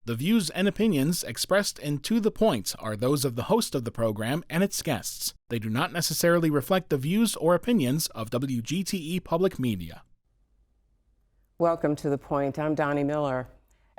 The views and opinions expressed and To the Point are those of the host of the program and its guests. They do not necessarily reflect the views or opinions of WGTE Public Media. Welcome to The Point. I'm Doni Miller.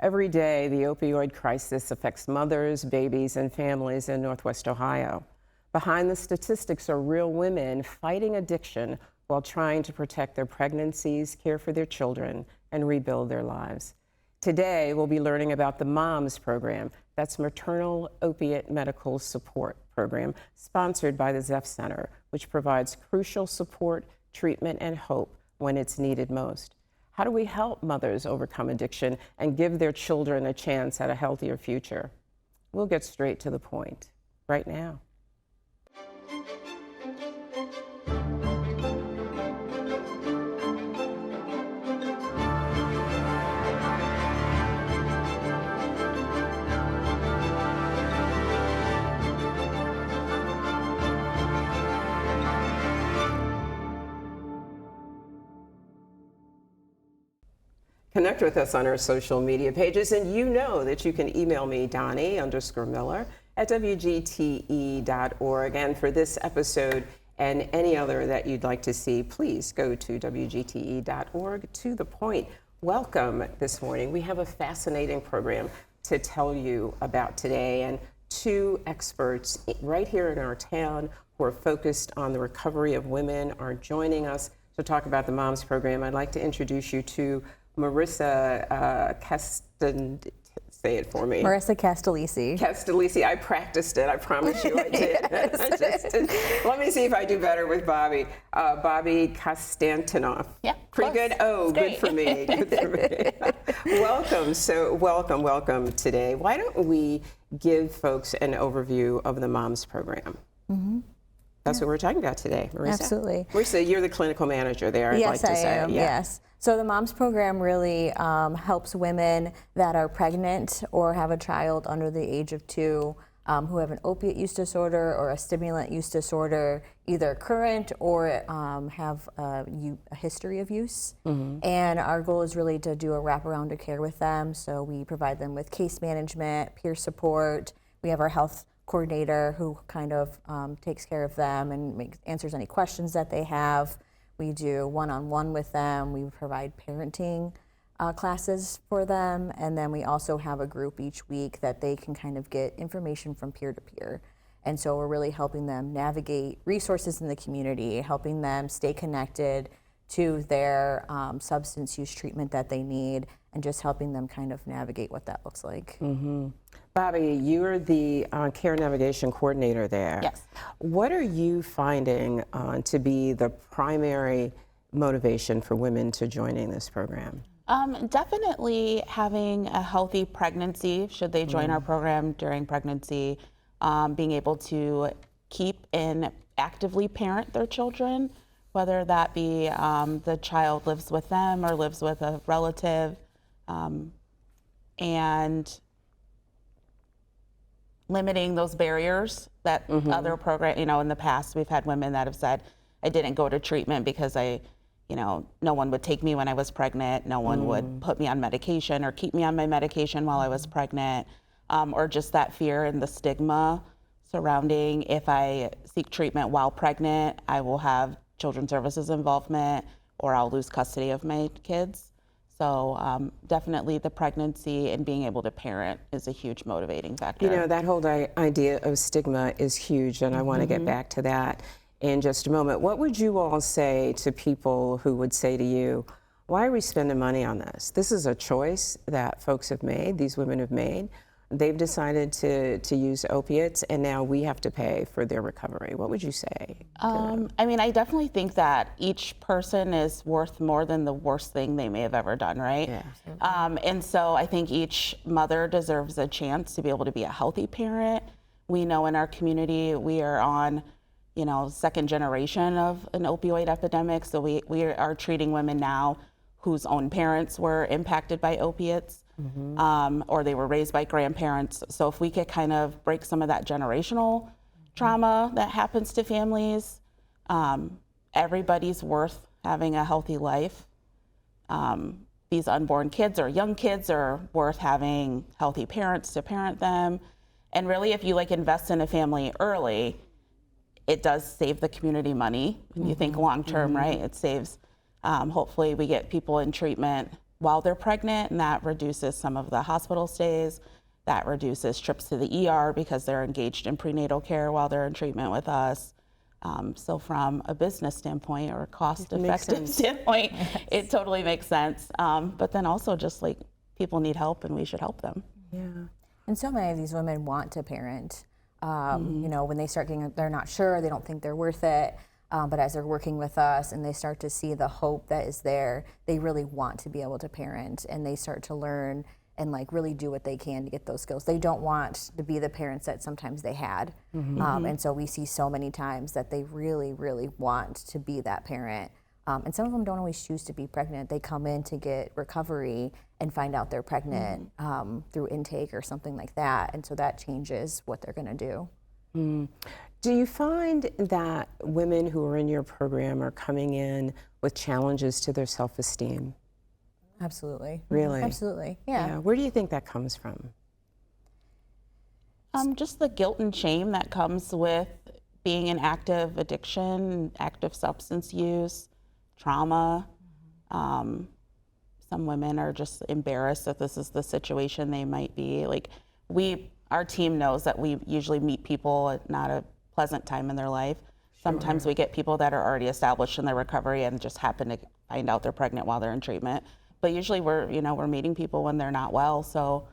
Every day, the opioid crisis affects mothers, babies, and families in Northwest Ohio. Behind the statistics are real women fighting addiction while trying to protect their pregnancies, care for their children, and rebuild their lives. Today, we'll be learning about the MOMS program. That's Maternal Opiate Medical Support Program, sponsored by the Zeph Center, which provides crucial support, treatment, and hope when it's needed most. How do we help mothers overcome addiction and give their children a chance at a healthier future? We'll get straight to the point right now. Connect with us on our social media pages, and you know that you can email me, Doni_Miller at WGTE.org. And for this episode and any other that you'd like to see, please go to WGTE.org. To the Point. Welcome this morning. We have a fascinating program to tell you about today, and two experts right here in our town who are focused on the recovery of women are joining us to talk about the MOMS program. I'd like to introduce you to Marissa say it for me. Marissa Castellisi. Castellisi, I practiced it. I promise you I did. Yes. Let me see if I do better with Bobby. Bobby Konstantinov. Yeah. Pretty close. good? Oh, good for me. Good for me. Welcome. So welcome today. Why don't we give folks an overview of the MOMS program? Mm-hmm. That's what we're talking about today, Marissa. Absolutely. Marissa, you're the clinical manager there, I'd like to say. Yes, I am. Yeah. Yes. So the MOMS program really helps women that are pregnant or have a child under the age of 2 who have an opiate use disorder or a stimulant use disorder, either current or have a history of use. Mm-hmm. And our goal is really to do a wraparound of care with them. So we provide them with case management, peer support. We have our health coordinator who kind of takes care of them and answers any questions that they have. We do one-on-one with them. We provide parenting classes for them. And then we also have a group each week that they can kind of get information from peer to peer. And so we're really helping them navigate resources in the community, helping them stay connected to their substance use treatment that they need, and just helping them kind of navigate what that looks like. Mm-hmm. Bobby, you're the care navigation coordinator there. Yes. What are you finding to be the primary motivation for women to joining this program? Definitely having a healthy pregnancy, should they join our program during pregnancy, being able to keep and actively parent their children, whether that be the child lives with them or lives with a relative, and limiting those barriers that other program, in the past we've had women that have said, I didn't go to treatment because no one would take me when I was pregnant, no one would put me on medication or keep me on my medication while I was pregnant, or just that fear and the stigma surrounding if I seek treatment while pregnant, I will have children's services involvement or I'll lose custody of my kids. So definitely the pregnancy and being able to parent is a huge motivating factor. That whole idea of stigma is huge, and I want to get back to that in just a moment. What would you all say to people who would say to you, why are we spending money on this? This is a choice that folks have made, these women have made. They've decided to use opiates, and now we have to pay for their recovery. What would you say? I definitely think that each person is worth more than the worst thing they may have ever done, right? Yeah. And so I think each mother deserves a chance to be able to be a healthy parent. We know in our community we are on, second generation of an opioid epidemic, so we are treating women now whose own parents were impacted by opiates. Or they were raised by grandparents. So if we could kind of break some of that generational trauma that happens to families, everybody's worth having a healthy life. these unborn kids or young kids are worth having healthy parents to parent them. And really, if you like invest in a family early, it does save the community money. When you think long term, right? It saves, hopefully we get people in treatment while they're pregnant, and that reduces some of the hospital stays. That reduces trips to the ER because they're engaged in prenatal care while they're in treatment with us. So from a business standpoint or cost-effective standpoint, it totally makes sense. But then also just like people need help and we should help them. Yeah. And so many of these women want to parent. You know, when they start getting, they're not sure, they don't think they're worth it. But as they're working with us and they start to see the hope that is there, they really want to be able to parent, and they start to learn and like really do what they can to get those skills. They don't want to be the parents that sometimes they had. And so we see so many times that they really, really want to be that parent. And some of them don't always choose to be pregnant. They come in to get recovery and find out they're pregnant through intake or something like that. And so that changes what they're gonna do. Do you find that women who are in your program are coming in with challenges to their self-esteem? Absolutely. Really? Absolutely, yeah. Where do you think that comes from? Just the guilt and shame that comes with being in active addiction, active substance use, trauma. Some women are just embarrassed that this is the situation they might be. Like our team knows that we usually meet people at not a pleasant time in their life. Sometimes we get people that are already established in their recovery and just happen to find out they're pregnant while they're in treatment. But usually we're meeting people when they're not well. So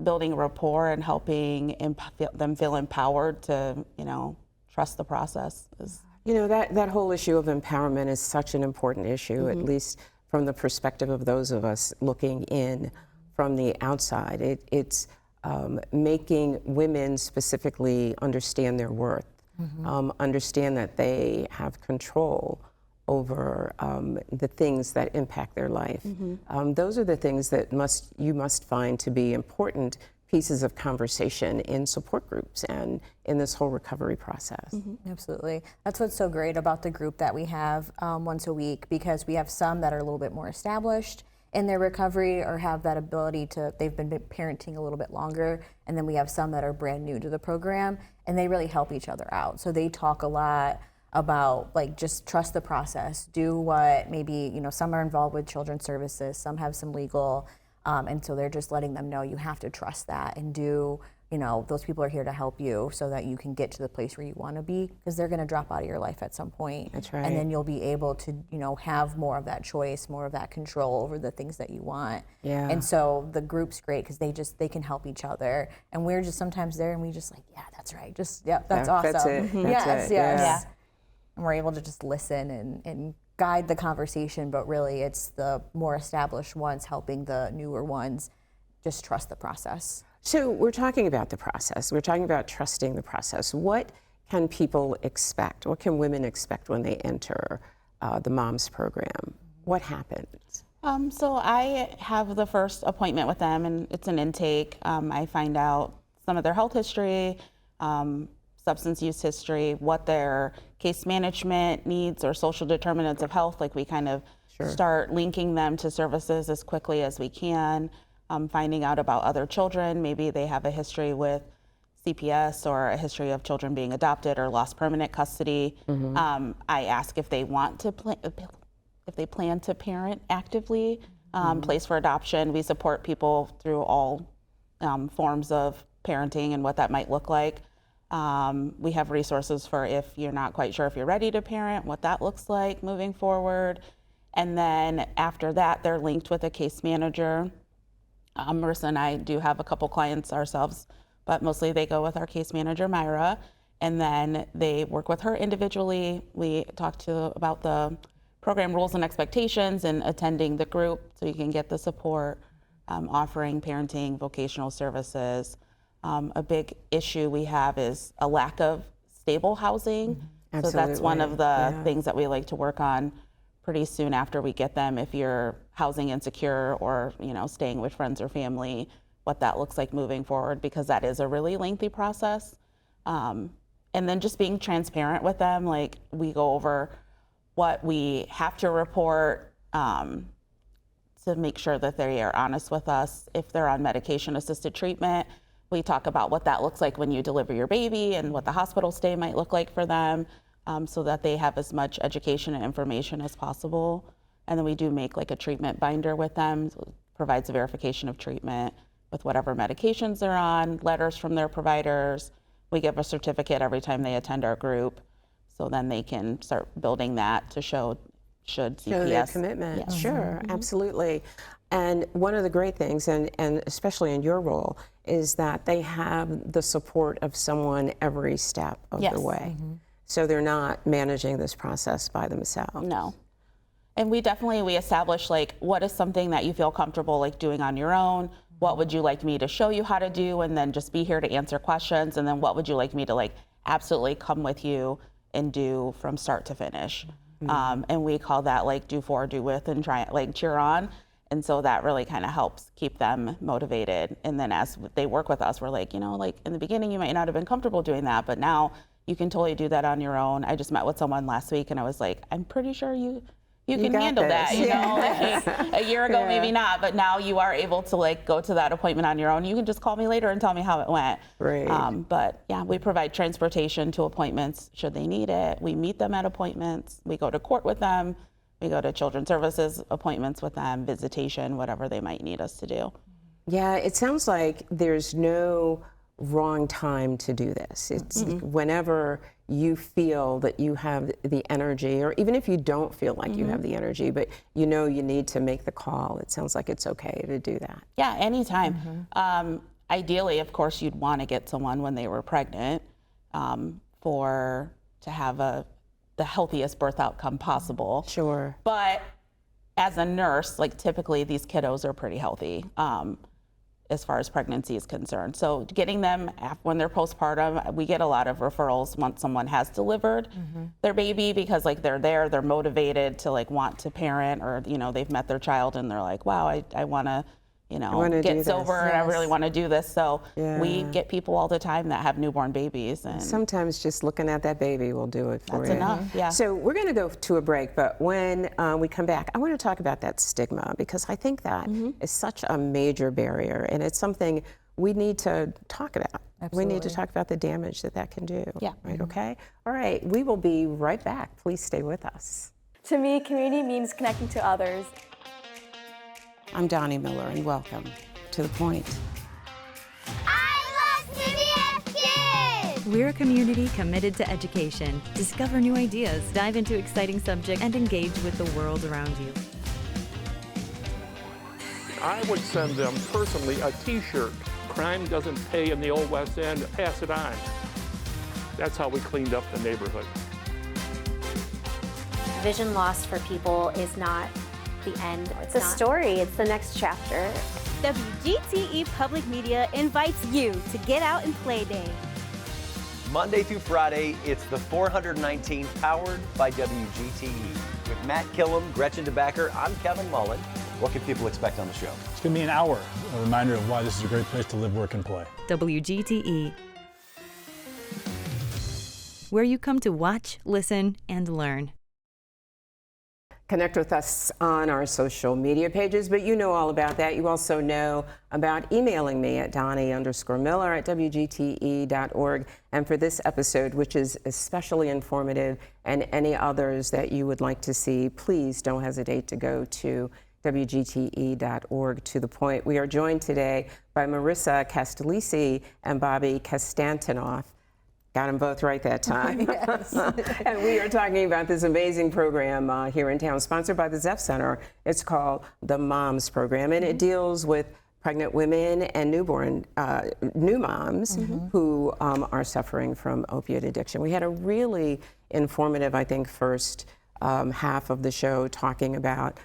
building rapport and helping them feel empowered to, trust the process is. That whole issue of empowerment is such an important issue, at least from the perspective of those of us looking in from the outside. It's making women specifically understand their worth, understand that they have control over the things that impact their life. Those are the things that you must find to be important pieces of conversation in support groups and in this whole recovery process. Absolutely. That's what's so great about the group that we have once a week, because we have some that are a little bit more established in their recovery or have that ability they've been parenting a little bit longer, and then we have some that are brand new to the program, and they really help each other out. So they talk a lot about like just trust the process, do what maybe, some are involved with children's services, some have some legal, and so they're just letting them know you have to trust that and do, those people are here to help you so that you can get to the place where you want to be, because they're going to drop out of your life at some point. That's right. And then you'll be able to, have more of that choice, more of that control over the things that you want. Yeah. And so the group's great because they can help each other. And we're just sometimes there and we just like, yeah, that's right. Just, yeah, that's awesome. That's it. Yes. Yeah. And we're able to just listen and guide the conversation, but really it's the more established ones helping the newer ones just trust the process. So we're talking about the process. We're talking about trusting the process. What can people expect? What can women expect when they enter the MOMS program? What happens? So I have the first appointment with them, and it's an intake. I find out some of their health history, substance use history, what their case management needs or social determinants of health. Like we kind of start linking them to services as quickly as we can. Finding out about other children. Maybe they have a history with CPS or a history of children being adopted or lost permanent custody. I ask if they want to if they plan to parent actively, place for adoption. We support people through all forms of parenting and what that might look like. We have resources for if you're not quite sure if you're ready to parent, what that looks like moving forward. And then after that, they're linked with a case manager. Marissa and I do have a couple clients ourselves, but mostly they go with our case manager, Myra, and then they work with her individually. We talk about the program rules and expectations and attending the group so you can get the support, offering parenting, vocational services. A big issue we have is a lack of stable housing. So that's one of the things that we like to work on pretty soon after we get them. If you're housing insecure or staying with friends or family, what that looks like moving forward, because that is a really lengthy process. And then just being transparent with them, like we go over what we have to report, to make sure that they are honest with us. If they're on medication-assisted treatment, we talk about what that looks like when you deliver your baby and what the hospital stay might look like for them, so that they have as much education and information as possible. And then we do make like a treatment binder with them, so it provides a verification of treatment with whatever medications they're on, letters from their providers. We give a certificate every time they attend our group, so then they can start building that to show CPS. Show their commitment. Yes. Sure, absolutely. And one of the great things, and especially in your role, is that they have the support of someone every step of the way. So they're not managing this process by themselves. No. And we establish like, what is something that you feel comfortable like doing on your own? What would you like me to show you how to do, and then just be here to answer questions? And then what would you like me to like absolutely come with you and do from start to finish? And we call that like do for, do with, and try like cheer on. And so that really kind of helps keep them motivated. And then as they work with us, we're like, like in the beginning you might not have been comfortable doing that, but now you can totally do that on your own. I just met with someone last week and I was like, I'm pretty sure you can handle that, like a year ago, maybe not, but now you are able to like go to that appointment on your own. You can just call me later and tell me how it went. Right. But yeah, we provide transportation to appointments should they need it. We meet them at appointments. We go to court with them. We go to children's services appointments with them, visitation, whatever they might need us to do. Yeah, it sounds like there's no wrong time to do this. It's whenever you feel that you have the energy, or even if you don't feel like you have the energy, but you need to make the call, it sounds like it's okay to do that. Yeah, anytime. Ideally, of course, you'd want to get someone when they were pregnant to have the healthiest birth outcome possible. Sure. But as a nurse, like typically these kiddos are pretty healthy as far as pregnancy is concerned. So getting them when they're postpartum, we get a lot of referrals once someone has delivered their baby, because like they're motivated to like want to parent, or they've met their child and they're like, wow, I want to get sober and I really want to do this. So we get people all the time that have newborn babies. And sometimes just looking at that baby will do it for you. That's enough, yeah. So we're going to go to a break, but when we come back, I want to talk about that stigma, because I think that is such a major barrier, and it's something we need to talk about. Absolutely. We need to talk about the damage that can do. Yeah. Right, okay? All right, we will be right back. Please stay with us. To me, community means connecting to others. I'm Doni Miller, and welcome to The Point. I love CBS Kids! We're a community committed to education. Discover new ideas, dive into exciting subjects, and engage with the world around you. I would send them personally a t-shirt. Crime doesn't pay in the old West End, pass it on. That's how we cleaned up the neighborhood. Vision loss for people is not the end. It's a story, it's the next chapter. WGTE Public Media invites you to Get Out and Play Day. Monday through Friday, it's the 419 powered by WGTE. With Matt Killam, Gretchen DeBacker, I'm Kevin Mullen. What can people expect on the show? It's going to be an hour, a reminder of why this is a great place to live, work, and play. WGTE, where you come to watch, listen, and learn. Connect with us on our social media pages, but you know all about that. You also know about emailing me at Doni_Miller@WGTE.org. And for this episode, which is especially informative, and any others that you would like to see, please don't hesitate to go to WGTE.org to the point. We are joined today by Marissa Castellisi and Bobby Kostantinoff. Got them both right that time. Yes. And we are talking about this amazing program here in town, sponsored by the Zepf Center. It's called the MOMS Program, and it deals with pregnant women and newborn new moms who are suffering from opiate addiction. We had a really informative, I think, first half of the show talking about,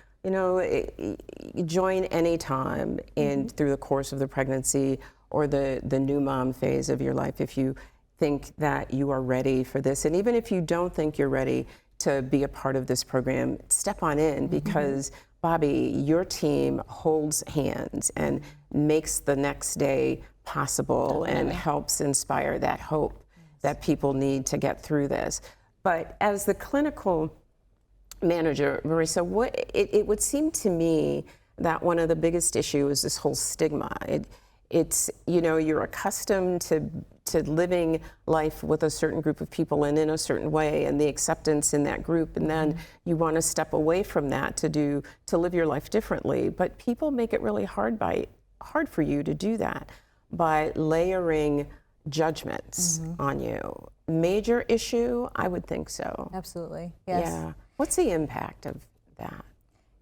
join anytime through the course of the pregnancy or the new mom phase of your life if you think that you are ready for this. And even if you don't think you're ready to be a part of this program, step on in, because Bobby, your team holds hands and makes the next day possible and helps inspire that hope that people need to get through this. But as the clinical manager, Marissa, it would seem to me that one of the biggest issues is this whole stigma. It's, you know, you're accustomed to living life with a certain group of people and in a certain way, and the acceptance in that group, and then you want to step away from that to live your life differently. But people make it really hard for you to do that by layering judgments on you. Major issue? I would think so. Absolutely, yes. Yeah. What's the impact of that?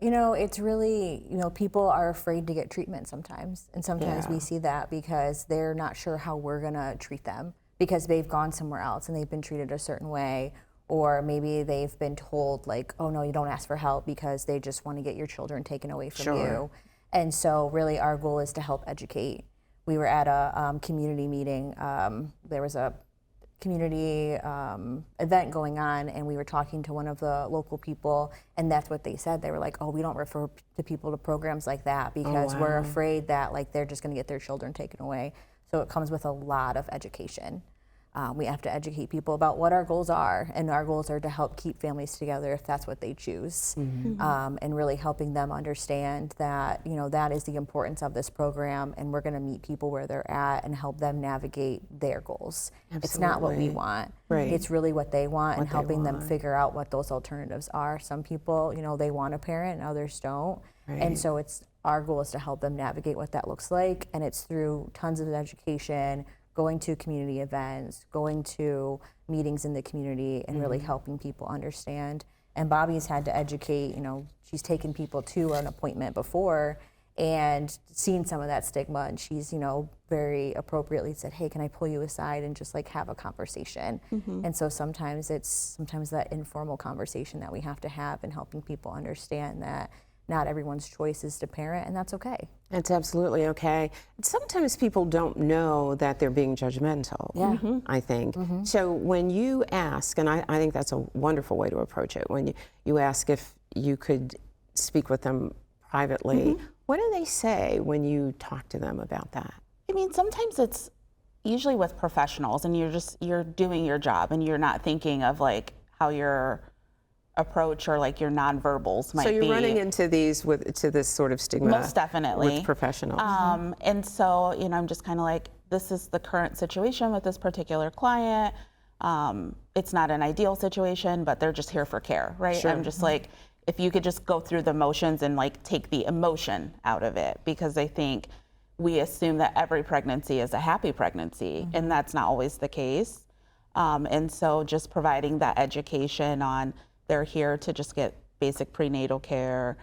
You know, it's really, you know, people are afraid to get treatment sometimes. And sometimes we see that because they're not sure how we're going to treat them because they've gone somewhere else and they've been treated a certain way. Or maybe they've been told, like, oh, no, you don't ask for help because they just want to get your children taken away from you. And so really our goal is to help educate. We were at a community meeting. There was a community event going on, and we were talking to one of the local people, and that's what they said. They were like, oh, we don't refer to people to programs like that because we're afraid that like they're just going to get their children taken away. So it comes with a lot of education. We have to educate people about what our goals are, and our goals are to help keep families together if that's what they choose, and really helping them understand that, you know, that is the importance of this program, and we're going to meet people where they're at and help them navigate their goals. Absolutely. It's not what we want. Right. It's really what they want, and helping them figure out what those alternatives are. Some people, you know, they want a parent, and others don't. Right. And so our goal is to help them navigate what that looks like, and it's through tons of education, going to community events, going to meetings in the community, and really helping people understand. And Bobby's had to educate, you know, she's taken people to an appointment before and seen some of that stigma, and she's, you know, very appropriately said, hey, can I pull you aside and just like have a conversation? And so sometimes it's that informal conversation that we have to have, and helping people understand that not everyone's choice is to parent, and that's okay. It's absolutely okay. Sometimes people don't know that they're being judgmental, I think. So when you ask, and I think that's a wonderful way to approach it, when you ask if you could speak with them privately, what do they say when you talk to them about that? I mean, sometimes it's usually with professionals, and you're doing your job, and you're not thinking of like how your approach or like your nonverbals might be. So you're running into these to this sort of stigma. Most definitely. With professionals. And so, you know, I'm just kind of like, this is the current situation with this particular client. It's not an ideal situation, but they're just here for care, right? Sure. I'm just like, if you could just go through the motions and like take the emotion out of it, because I think we assume that every pregnancy is a happy pregnancy, and that's not always the case. And so just providing that education on, they're here to just get basic prenatal care.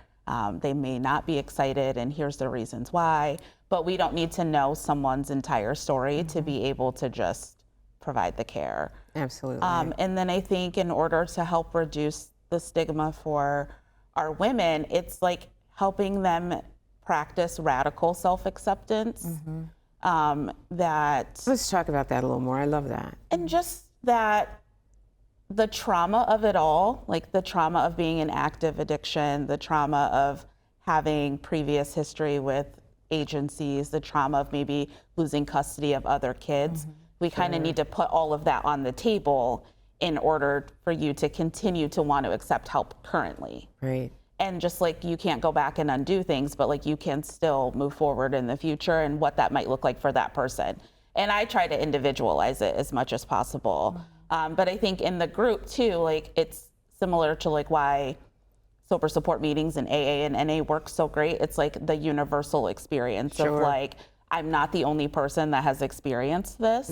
They may not be excited, and here's the reasons why, but we don't need to know someone's entire story to be able to just provide the care. Absolutely. And then I think in order to help reduce the stigma for our women, it's like helping them practice radical self-acceptance. Let's talk about that a little more. I love that. And just that the trauma of it all, like the trauma of being in active addiction, the trauma of having previous history with agencies, the trauma of maybe losing custody of other kids, we kind of need to put all of that on the table in order for you to continue to want to accept help currently. Right. And just like you can't go back and undo things, but like you can still move forward in the future and what that might look like for that person. And I try to individualize it as much as possible. But I think in the group too, like it's similar to like why sober support meetings and AA and NA work so great. It's like the universal experience of like, I'm not the only person that has experienced this.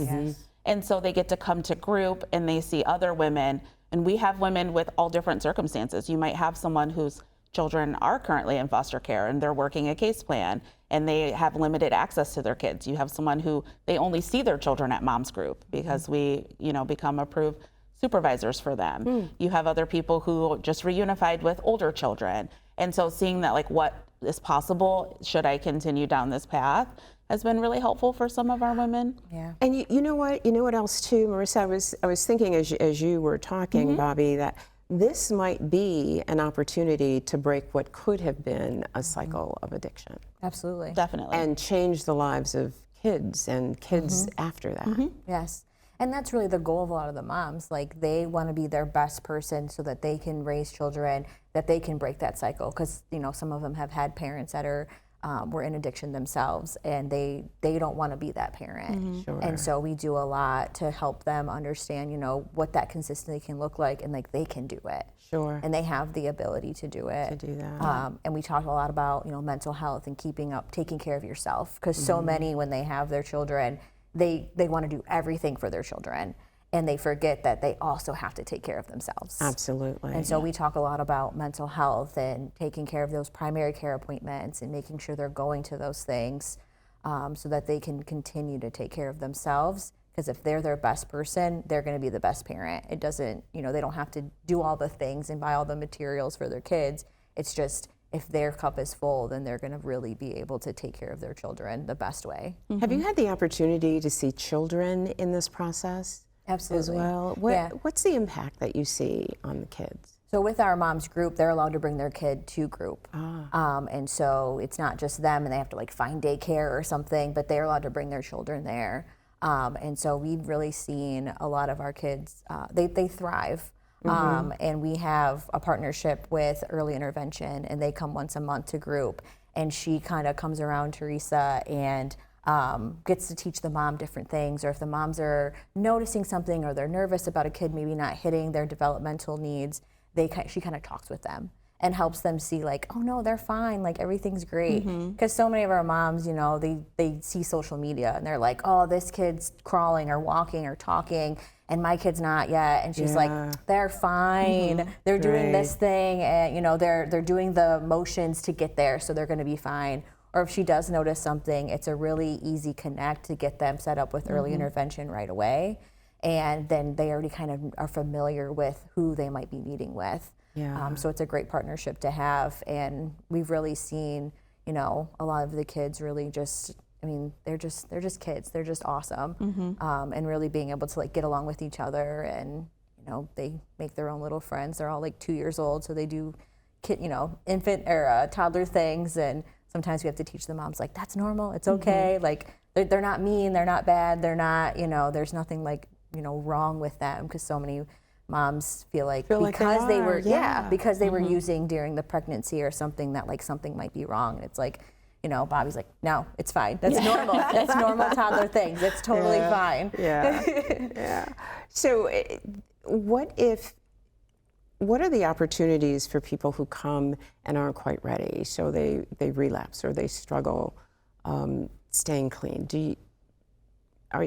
And so they get to come to group and they see other women, and we have women with all different circumstances. You might have someone whose children are currently in foster care and they're working a case plan and they have limited access to their kids. You have someone who they only see their children at mom's group because we, you know, become approved supervisors for them. You have other people who just reunified with older children. And so seeing that like what is possible, should I continue down this path, has been really helpful for some of our women. Yeah. And you know what else too, Marissa, I was thinking as you were talking, Bobby, that this might be an opportunity to break what could have been a cycle of addiction. Absolutely. Definitely. And change the lives of kids and kids after that. Yes. And that's really the goal of a lot of the moms. Like, they want to be their best person so that they can raise children, that they can break that cycle. Because, you know, some of them have had parents that were in addiction themselves, and they don't want to be that parent. Sure. And so we do a lot to help them understand, you know, what that consistency can look like, and like they can do it. Sure. And they have the ability to do it. To do that. And we talk a lot about, you know, mental health and taking care of yourself. Because so many, when they have their children, they want to do everything for their children, and they forget that they also have to take care of themselves. Absolutely. And so we talk a lot about mental health and taking care of those primary care appointments and making sure they're going to those things so that they can continue to take care of themselves. Because if they're their best person, they're going to be the best parent. It doesn't, you know, they don't have to do all the things and buy all the materials for their kids. It's just, if their cup is full, then they're going to really be able to take care of their children the best way. Have you had the opportunity to see children in this process? Absolutely. As well? What's the impact that you see on the kids? So with our moms group, they're allowed to bring their kid to group. And so it's not just them and they have to like find daycare or something, but they're allowed to bring their children there. And so we've really seen a lot of our kids, they thrive. And we have a partnership with Early Intervention, and they come once a month to group. And she kind of comes around, Teresa, and gets to teach the mom different things. Or if the moms are noticing something or they're nervous about a kid maybe not hitting their developmental needs, she kind of talks with them and helps them see like, oh no, they're fine, like everything's great. Because so many of our moms, you know, they see social media and they're like, oh, this kid's crawling or walking or talking, and my kid's not yet. And she's like, they're fine. They're doing this thing, and you know, they're doing the motions to get there, so they're going to be fine. Or if she does notice something, it's a really easy connect to get them set up with early intervention right away. And then they already kind of are familiar with who they might be meeting with. So it's a great partnership to have. And we've really seen, you know, a lot of the kids really just, I mean, they're just kids. They're just awesome. And really being able to like get along with each other, and, you know, they make their own little friends. They're all like 2 years old, so they do infant or toddler things. And sometimes we have to teach the moms like, that's normal, it's okay. Like they're not mean, they're not bad, they're not, you know, there's nothing like, you know, wrong with them. Because so many moms feel like because they were because they were using during the pregnancy or something, that like something might be wrong. And it's like, you know, Bobby's like, no, it's fine. That's normal. That's normal toddler things. It's totally fine. So what are the opportunities for people who come and aren't quite ready? So they relapse or they struggle staying clean.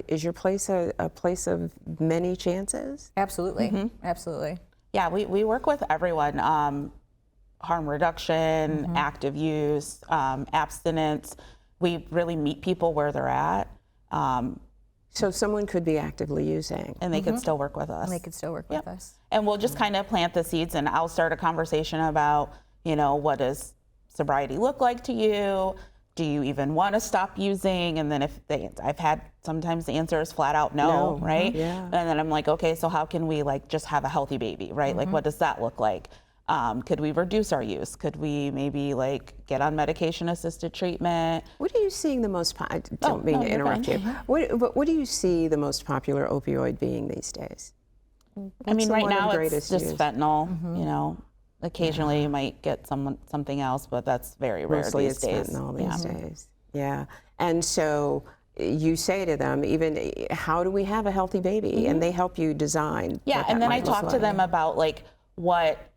Is your place a place of many chances? Absolutely. Absolutely. Yeah, we work with everyone. Harm reduction, active use, abstinence. We really meet people where they're at. So someone could be actively using. And they could still work with us. And they could still work with us. And we'll just kind of plant the seeds, and I'll start a conversation about, you know, what does sobriety look like to you? Do you even want to stop using? And then I've had sometimes the answer is flat out no, right? And then I'm like, okay, so how can we like just have a healthy baby, right? Like, what does that look like? Could we reduce our use? Could we maybe like get on medication-assisted treatment? What are you seeing the most? I don't mean to interrupt you. What do you see the most popular opioid being these days? I mean, right now it's just fentanyl. You know, occasionally you might get something else, but that's very rare Mostly these days. Fentanyl these days. Yeah. And so you say to them, even, how do we have a healthy baby? And they help you design. Yeah, and then I talk to them about like what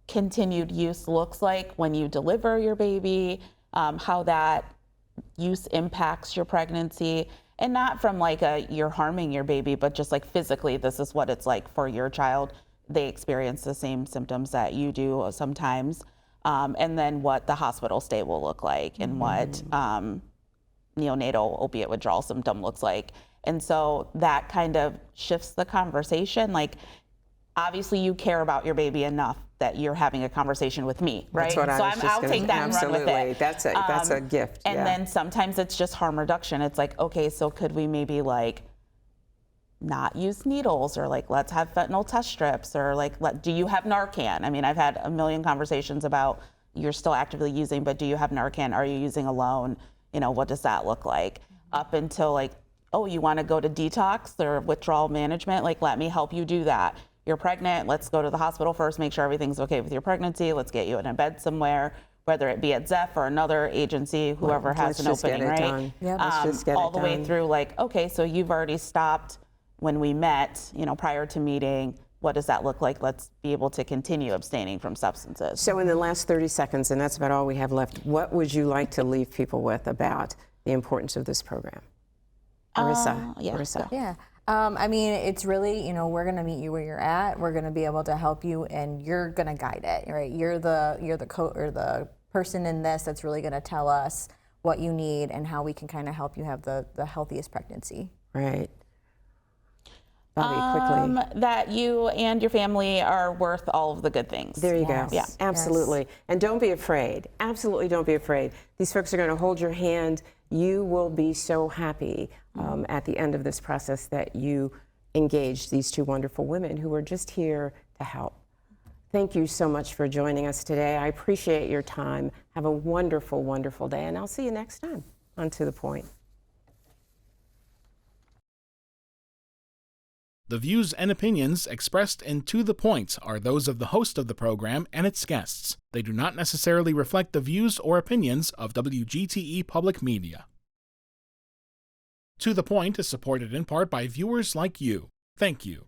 continued use looks like when you deliver your baby, how that use impacts your pregnancy, and not from like you're harming your baby, but just like physically, this is what it's like for your child. They experience the same symptoms that you do sometimes, and then what the hospital stay will look like, and what neonatal opiate withdrawal symptom looks like. And so that kind of shifts the conversation. Like, obviously you care about your baby enough that you're having a conversation with me, right? That's what I'll take that and run with it. That's a gift. And then sometimes it's just harm reduction. It's like, okay, so could we maybe like not use needles, or like let's have fentanyl test strips, or like do you have Narcan? I mean, I've had a million conversations about you're still actively using, but do you have Narcan? Are you using alone? You know, what does that look like? Up until like oh, you want to go to detox or withdrawal management? Like, let me help you do that. You're pregnant, let's go to the hospital first, make sure everything's okay with your pregnancy. Let's get you in a bed somewhere, whether it be at ZEF or another agency, whoever has an opening, right? Yeah, let's just get all it the way done. through, like, okay, so you've already stopped when we met, prior to meeting. What does that look like? Let's be able to continue abstaining from substances. So in the last 30 seconds, and that's about all we have left, what would you like to leave people with about the importance of this program? Marissa. Marissa. Yeah. I mean, it's really, we're going to meet you where you're at. We're going to be able to help you, and you're going to guide it, right? You're the person in this that's really going to tell us what you need and how we can kind of help you have the healthiest pregnancy. Right. Bobby, quickly. That you and your family are worth all of the good things. There you Yes. go. Yeah. Absolutely. Yes. And don't be afraid. Absolutely don't be afraid. These folks are going to hold your hand. You will be so happy at the end of this process that you engaged these two wonderful women who are just here to help. Thank you so much for joining us today. I appreciate your time. Have a wonderful, wonderful day, and I'll see you next time on To The Point. The views and opinions expressed in To The Point are those of the host of the program and its guests. They do not necessarily reflect the views or opinions of WGTE Public Media. To The Point is supported in part by viewers like you. Thank you.